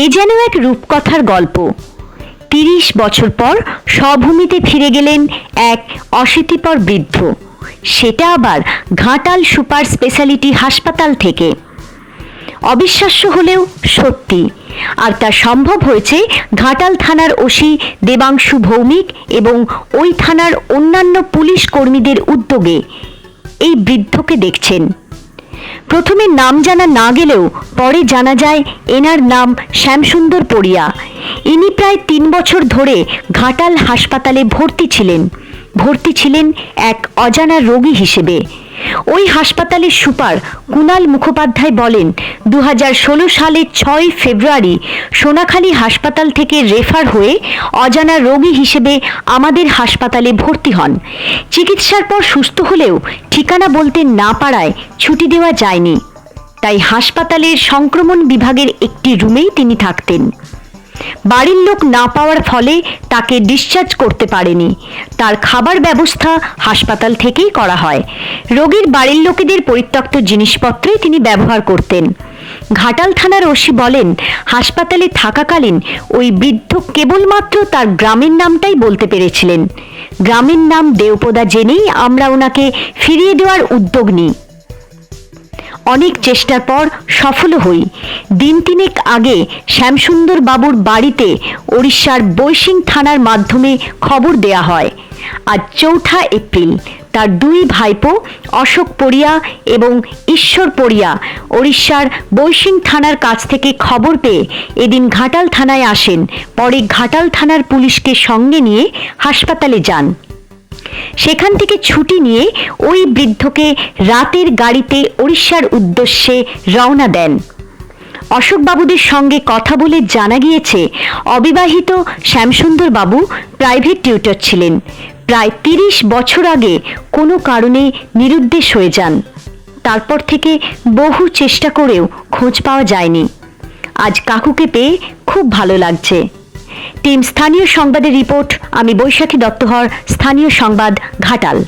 এ যেন এক রূপকথার গল্প। ৩০ বছর পর স্বভূমিতে ফিরে গেলেন এক অশীতিপর বৃদ্ধ, সেটা আবার ঘাটাল সুপার স্পেশালিটি হাসপাতাল থেকে। অবিশ্বাস্য হলেও সত্যি, আর তা সম্ভব হয়েছে ঘাটাল থানার ওসি দেবাংশু ভৌমিক এবং ওই থানার অন্যান্য পুলিশ কর্মীদের উদ্যোগে। এই বৃদ্ধকে দেখছেন, প্রথমে নাম জানা না গেলেও পরে জানা যায় এনার নাম শ্যামসুন্দর পড়িয়া। ইনি প্রায় ৩ বছর ধরে ঘাটাল হাসপাতালে ভর্তি ছিলেন এক অজানা রোগী হিসেবে। ওই হাসপাতালের সুপার কুণাল মুখোপাধ্যায় বলেন, 2016 সালের 6 ফেব্রুয়ারি সোনাখালী হাসপাতাল থেকে রেফার হয়ে অজানা রোগী হিসেবে আমাদের হাসপাতালে ভর্তি হন। চিকিৎসার পর সুস্থ হলেও ঠিকানা বলতে না পারায় ছুটি দেওয়া যায়নি, তাই হাসপাতালের সংক্রমণ বিভাগের একটি রুমেই তিনি থাকতেন। বাড়ির লোক না পাওয়ার ফলে তাকে ডিসচার্জ করতে পারেনি। তার খাবার ব্যবস্থা হাসপাতাল থেকেই করা হয়। রোগীর বাড়ির লোকেদের পরিত্যক্ত জিনিসপত্রই তিনি ব্যবহার করতেন। ঘাটাল থানার ওসি বলেন, হাসপাতালে থাকাকালীন ওই বৃদ্ধ কেবলমাত্র তার গ্রামের নামটাই বলতে পেরেছিলেন। গ্রামের নাম দেওপদা জেনেই আমরা ওনাকে ফিরিয়ে দেওয়ার উদ্যোগ নিই। অনেক চেষ্টার পর সফল হই। দিন ৩ আগে শ্যামসুন্দর বাবুর বাড়িতে ওড়িশার বৈশিং থানার মাধ্যমে খবর দেয়া হয়। আজ ৪ এপ্রিল তার ২ ভাইপো অশোক পড়িয়া এবং ঈশ্বর পড়িয়া ওড়িশার বৈশিং থানার কাছ থেকে খবর পেয়ে এদিন ঘাটাল থানায় আসেন। পরে ঘাটাল থানার পুলিশকে সঙ্গে নিয়ে হাসপাতালে যান। সেখান থেকে ছুটি নিয়ে ওই বৃদ্ধকে রাতের গাড়িতে ওড়িশার উদ্দেশ্যে রওনা দেন। অশোকবাবুদের সঙ্গে কথা বলে জানা গিয়েছে, অবিবাহিত শ্যামসুন্দর বাবু প্রাইভেট টিউটর ছিলেন। প্রায় ৩০ বছর আগে কোনো কারণে নিরুদ্দেশ হয়ে যান। তারপর থেকে বহু চেষ্টা করেও খোঁজ পাওয়া যায়নি। আজ কাকুকে পেয়ে খুব ভালো লাগছে। টিম স্থানীয় সংবাদের রিপোর্ট। আমি বৈশাখী দত্তহর, স্থানীয় সংবাদ, ঘাটাল।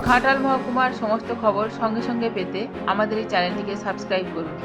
ঘাটাল মহকুমার সমস্ত খবর সঙ্গে সঙ্গে পেতে আমাদের এই চ্যানেলটিকে সাবস্ক্রাইব করুন।